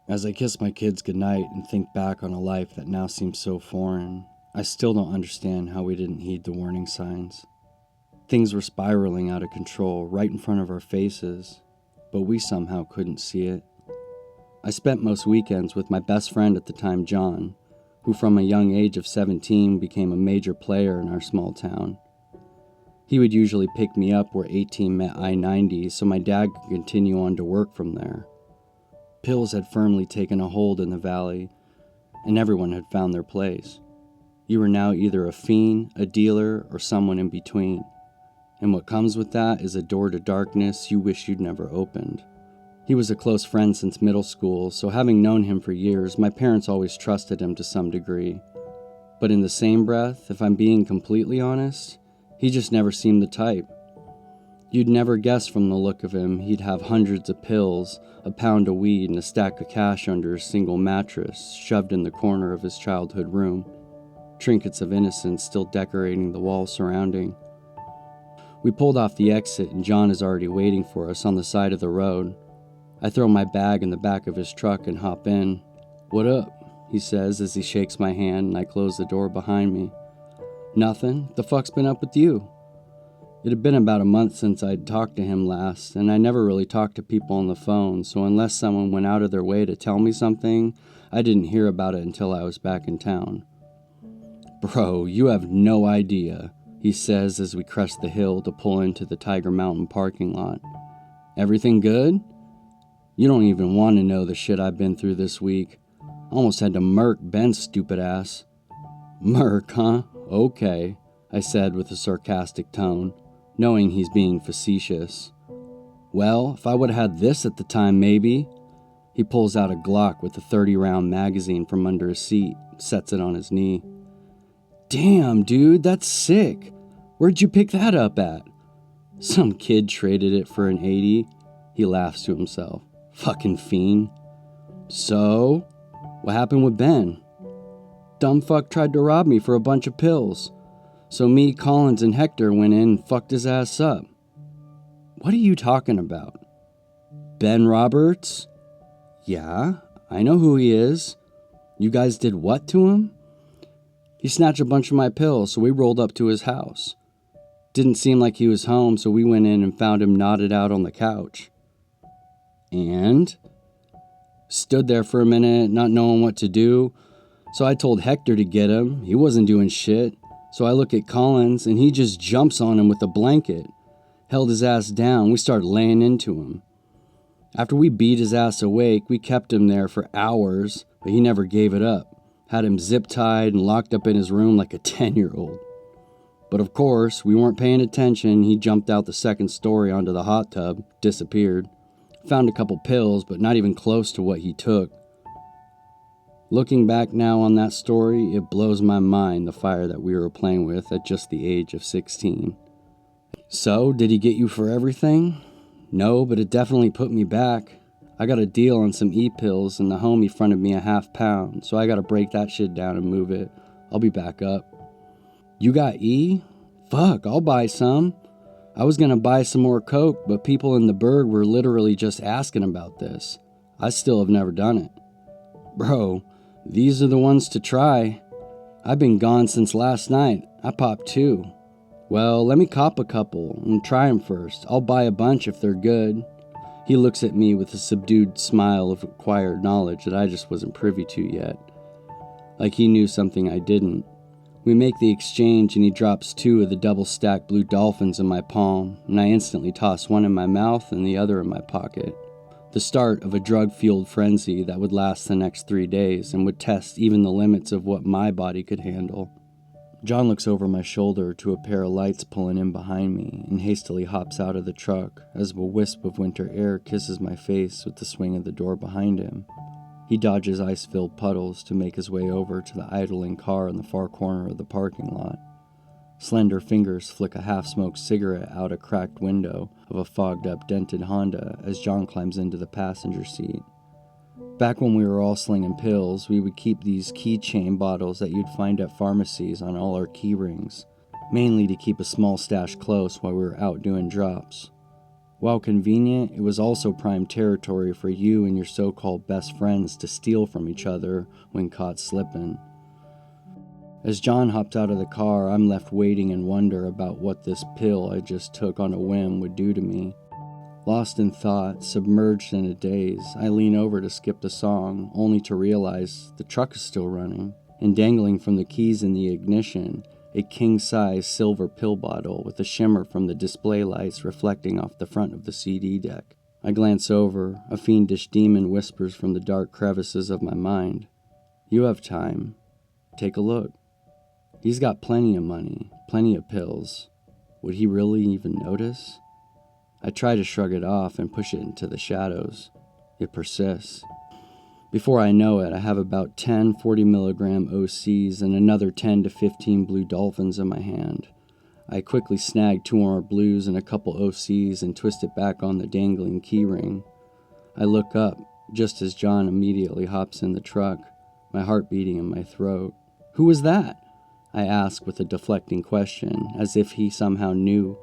As I kiss my kids goodnight and think back on a life that now seems so foreign, I still don't understand how we didn't heed the warning signs. Things were spiraling out of control right in front of our faces, but we somehow couldn't see it. I spent most weekends with my best friend at the time, John, who from a young age of 17 became a major player in our small town. He would usually pick me up where 18 met I-90 so my dad could continue on to work from there. Pills had firmly taken a hold in the valley, and everyone had found their place. You were now either a fiend, a dealer, or someone in between. And what comes with that is a door to darkness you wish you'd never opened. He was a close friend since middle school, so having known him for years, my parents always trusted him to some degree. But in the same breath, if I'm being completely honest, he just never seemed the type. You'd never guess from the look of him he'd have hundreds of pills, a pound of weed, and a stack of cash under a single mattress shoved in the corner of his childhood room, trinkets of innocence still decorating the walls surrounding. We pulled off the exit and John is already waiting for us on the side of the road. I throw my bag in the back of his truck and hop in. "What up?" he says as he shakes my hand and I close the door behind me. "Nothing. The fuck's been up with you?" It had been about a month since I'd talked to him last, and I never really talked to people on the phone, so unless someone went out of their way to tell me something, I didn't hear about it until I was back in town. "Bro, you have no idea," he says as we crest the hill to pull into the Tiger Mountain parking lot. "Everything good? You don't even want to know the shit I've been through this week. Almost had to murk Ben's stupid ass." "Murk, huh? Okay," I said with a sarcastic tone, knowing he's being facetious. "Well, if I would have had this at the time, maybe." He pulls out a Glock with a 30-round magazine from under his seat, sets it on his knee. "Damn, dude, that's sick. Where'd you pick that up at?" "Some kid traded it for an 80. He laughs to himself. "Fucking fiend." "So? What happened with Ben?" "Dumb fuck tried to rob me for a bunch of pills. So me, Collins, and Hector went in and fucked his ass up." "What are you talking about?" "Ben Roberts?" "Yeah, I know who he is." "You guys did what to him?" "He snatched a bunch of my pills, so we rolled up to his house. Didn't seem like he was home, so we went in and found him nodded out on the couch." "And?" "Stood there for a minute, not knowing what to do. So I told Hector to get him. He wasn't doing shit. So I look at Collins, and he just jumps on him with a blanket. Held his ass down. We started laying into him. After we beat his ass awake, we kept him there for hours, but he never gave it up. Had him zip-tied and locked up in his room like a 10-year-old. But of course, we weren't paying attention. He jumped out the second story onto the hot tub, disappeared. Found a couple pills, but not even close to what he took. Looking back now on that story, it blows my mind the fire that we were playing with at just the age of 16. "So, did he get you for everything?" "No, but it definitely put me back. I got a deal on some E-pills and the homie fronted me a half-pound, so I gotta break that shit down and move it. I'll be back up." "You got E? Fuck, I'll buy some." I was gonna buy some more coke, but people in the burg were literally just asking about this. I still have never done it. "Bro, these are the ones to try. I've been gone since last night. I popped 2. "Well, let me cop a couple and try 'em first. I'll buy a bunch if they're good." He looks at me with a subdued smile of acquired knowledge that I just wasn't privy to yet. Like he knew something I didn't. We make the exchange and he drops 2 of the double-stacked blue dolphins in my palm, and I instantly toss one in my mouth and the other in my pocket. The start of a drug-fueled frenzy that would last the next 3 days and would test even the limits of what my body could handle. John looks over my shoulder to a pair of lights pulling in behind me and hastily hops out of the truck as a wisp of winter air kisses my face with the swing of the door behind him. He dodges ice-filled puddles to make his way over to the idling car in the far corner of the parking lot. Slender fingers flick a half-smoked cigarette out a cracked window of a fogged-up dented Honda as John climbs into the passenger seat. Back when we were all slinging pills, we would keep these keychain bottles that you'd find at pharmacies on all our key rings, mainly to keep a small stash close while we were out doing drops. While convenient, it was also prime territory for you and your so-called best friends to steal from each other when caught slipping. As John hopped out of the car, I'm left waiting in wonder about what this pill I just took on a whim would do to me. Lost in thought, submerged in a daze, I lean over to skip the song, only to realize the truck is still running, and dangling from the keys in the ignition, a king-size silver pill bottle with a shimmer from the display lights reflecting off the front of the CD deck. I glance over, a fiendish demon whispers from the dark crevices of my mind. "You have time. Take a look. He's got plenty of money, plenty of pills. Would he really even notice?" I try to shrug it off and push it into the shadows. It persists. Before I know it, I have about 10 40-milligram OCs and another 10 to 15 blue dolphins in my hand. I quickly snag 2 more blues and a couple OCs and twist it back on the dangling keyring. I look up, just as John immediately hops in the truck, my heart beating in my throat. "Who was that?" I ask with a deflecting question, as if he somehow knew.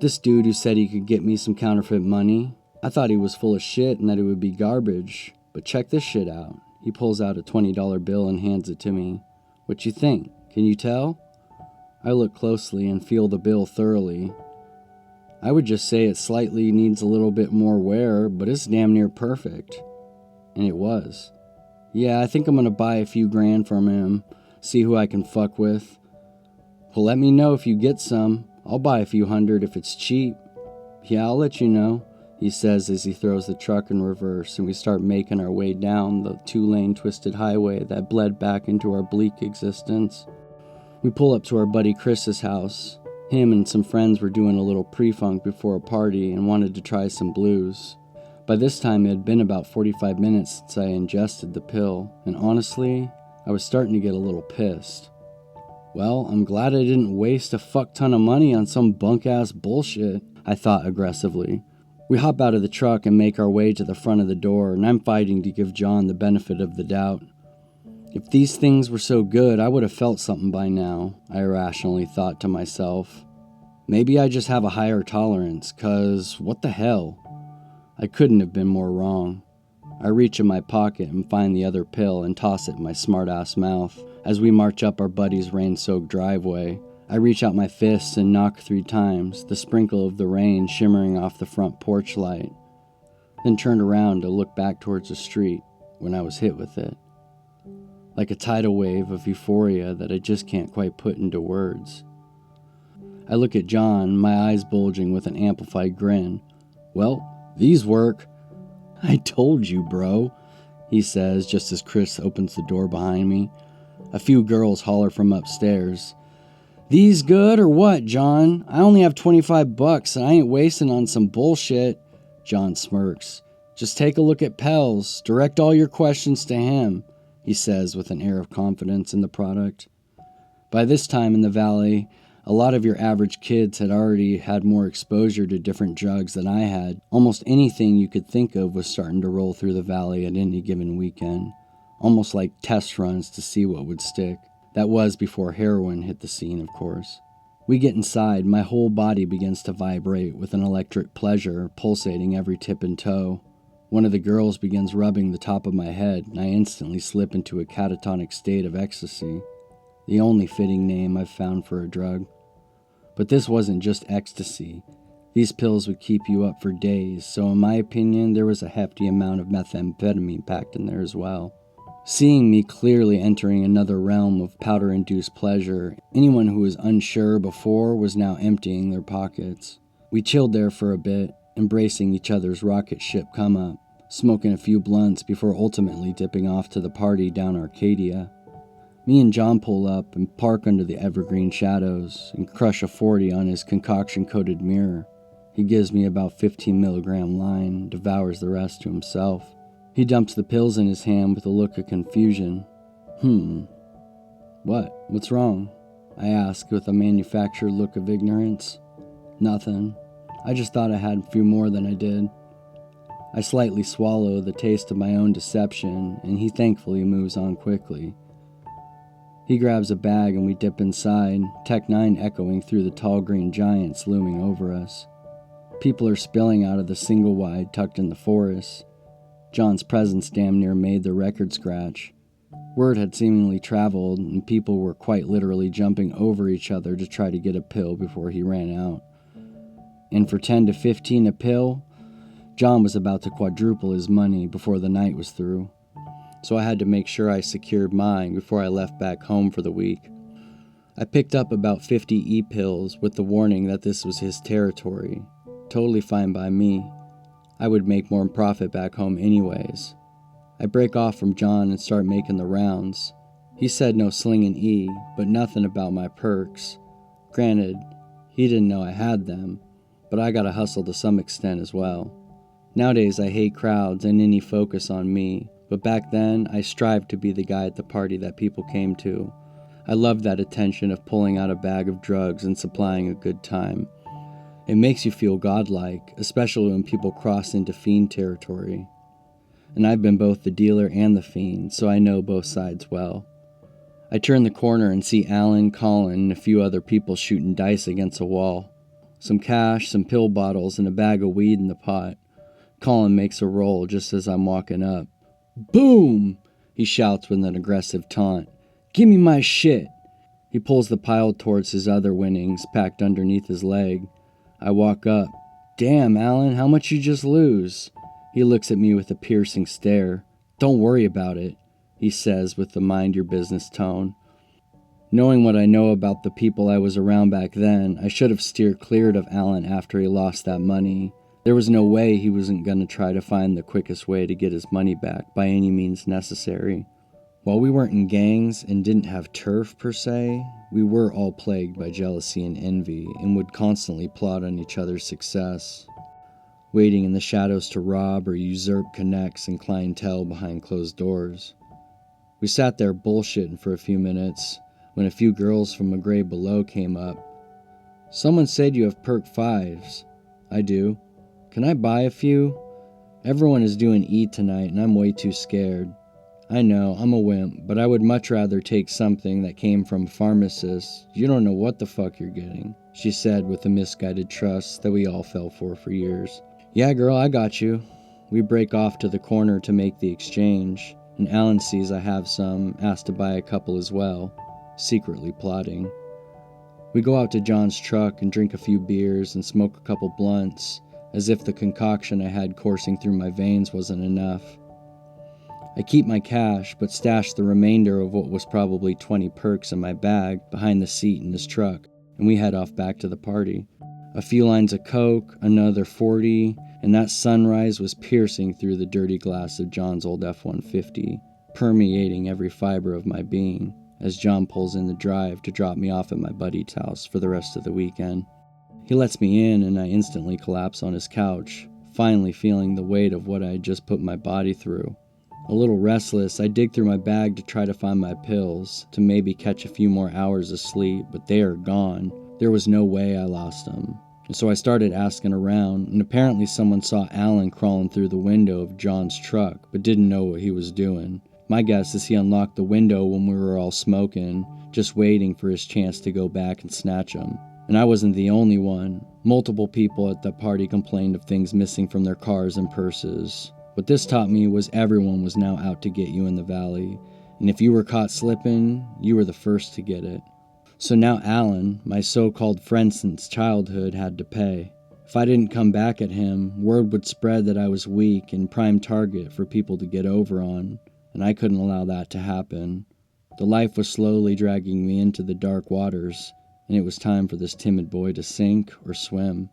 "This dude who said he could get me some counterfeit money. I thought he was full of shit and that it would be garbage. But check this shit out." He pulls out a $20 bill and hands it to me. "What you think? Can you tell?" I look closely and feel the bill thoroughly. I would just say it slightly needs a little bit more wear, but it's damn near perfect. And it was. "Yeah, I think I'm gonna buy a few grand from him, see who I can fuck with." "Well, let me know if you get some. I'll buy a few hundred if it's cheap." "Yeah, I'll let you know," he says as he throws the truck in reverse and we start making our way down the 2-lane twisted highway that bled back into our bleak existence. We pull up to our buddy Chris's house. Him and some friends were doing a little pre-funk before a party and wanted to try some blues. By this time it had been about 45 minutes since I ingested the pill, and honestly, I was starting to get a little pissed. Well, I'm glad I didn't waste a fuck ton of money on some bunk-ass bullshit, I thought aggressively. We hop out of the truck and make our way to the front of the door, and I'm fighting to give John the benefit of the doubt. If these things were so good, I would have felt something by now, I irrationally thought to myself. Maybe I just have a higher tolerance, 'cause what the hell? I couldn't have been more wrong. I reach in my pocket and find the other pill and toss it in my smart-ass mouth. As we march up our buddy's rain-soaked driveway, I reach out my fists and knock 3 times, the sprinkle of the rain shimmering off the front porch light, then turned around to look back towards the street when I was hit with it. Like a tidal wave of euphoria that I just can't quite put into words. I look at John, my eyes bulging with an amplified grin. "Well, these work." "I told you, bro," he says just as Chris opens the door behind me. A few girls holler from upstairs. "These good or what, John? I only have $25 and I ain't wasting on some bullshit." John smirks. "Just take a look at Pellz. Direct all your questions to him," he says with an air of confidence in the product. By this time in the valley, a lot of your average kids had already had more exposure to different drugs than I had. Almost anything you could think of was starting to roll through the valley at any given weekend. Almost like test runs to see what would stick. That was before heroin hit the scene, of course. We get inside, my whole body begins to vibrate with an electric pleasure pulsating every tip and toe. One of the girls begins rubbing the top of my head, and I instantly slip into a catatonic state of ecstasy. The only fitting name I've found for a drug. But this wasn't just ecstasy. These pills would keep you up for days, so in my opinion, there was a hefty amount of methamphetamine packed in there as well. Seeing me clearly entering another realm of powder-induced pleasure, anyone who was unsure before was now emptying their pockets. We chilled there for a bit, embracing each other's rocket ship come-up, smoking a few blunts before ultimately dipping off to the party down Arcadia. Me and John pull up and park under the evergreen shadows and crush a 40 on his concoction-coated mirror. He gives me about 15 milligram line and devours the rest to himself. He dumps the pills in his hand with a look of confusion. "What? What's wrong?" I ask with a manufactured look of ignorance. "Nothing. I just thought I had a few more than I did." I slightly swallow the taste of my own deception, and he thankfully moves on quickly. He grabs a bag and we dip inside, Tech 9 echoing through the tall green giants looming over us. People are spilling out of the single wide tucked in the forest. John's presence damn near made the record scratch. Word had seemingly traveled, and people were quite literally jumping over each other to try to get a pill before he ran out. And for 10 to 15 a pill, John was about to quadruple his money before the night was through. So I had to make sure I secured mine before I left back home for the week. I picked up about 50 e-pills with the warning that this was his territory. Totally fine by me. I would make more profit back home anyways. I break off from John and start making the rounds. He said no slinging E, but nothing about my perks. Granted, he didn't know I had them, but I gotta hustle to some extent as well. Nowadays I hate crowds and any focus on me, but back then I strived to be the guy at the party that people came to. I loved that attention of pulling out a bag of drugs and supplying a good time. It makes you feel godlike, especially when people cross into fiend territory. And I've been both the dealer and the fiend, so I know both sides well. I turn the corner and see Alan, Colin, and a few other people shooting dice against a wall. Some cash, some pill bottles, and a bag of weed in the pot. Colin makes a roll just as I'm walking up. Boom! He shouts with an aggressive taunt. Give me my shit! He pulls the pile towards his other winnings, packed underneath his leg. I walk up. Damn, Alan, how much you just lose? He looks at me with a piercing stare. Don't worry about it, he says with the mind your business tone. Knowing what I know about the people I was around back then, I should have steered clear of Alan after he lost that money. There was no way he wasn't going to try to find the quickest way to get his money back by any means necessary. While we weren't in gangs and didn't have turf per se, we were all plagued by jealousy and envy and would constantly plot on each other's success, waiting in the shadows to rob or usurp connects and clientele behind closed doors. We sat there bullshitting for a few minutes when a few girls from a grade below came up. Someone said you have perk 5s. I do. Can I buy a few? Everyone is doing E tonight and I'm way too scared. I know, I'm a wimp, but I would much rather take something that came from a pharmacist. You don't know what the fuck you're getting, she said with a misguided trust that we all fell for years. Yeah, girl, I got you. We break off to the corner to make the exchange, and Alan sees I have some, asks to buy a couple as well, secretly plotting. We go out to John's truck and drink a few beers and smoke a couple blunts, as if the concoction I had coursing through my veins wasn't enough. I keep my cash, but stash the remainder of what was probably 20 perks in my bag behind the seat in his truck, and we head off back to the party. A few lines of coke, another 40, and that sunrise was piercing through the dirty glass of John's old F-150, permeating every fiber of my being, as John pulls in the drive to drop me off at my buddy's house for the rest of the weekend. He lets me in, and I instantly collapse on his couch, finally feeling the weight of what I had just put my body through. A little restless, I dig through my bag to try to find my pills, to maybe catch a few more hours of sleep, but they are gone. There was no way I lost them. And so I started asking around, and apparently someone saw Alan crawling through the window of John's truck, but didn't know what he was doing. My guess is he unlocked the window when we were all smoking, just waiting for his chance to go back and snatch him. And I wasn't the only one. Multiple people at the party complained of things missing from their cars and purses. What this taught me was everyone was now out to get you in the valley, and if you were caught slipping, you were the first to get it. So now Alan, my so-called friend since childhood, had to pay. If I didn't come back at him, word would spread that I was weak and prime target for people to get over on, and I couldn't allow that to happen. The life was slowly dragging me into the dark waters, and it was time for this timid boy to sink or swim.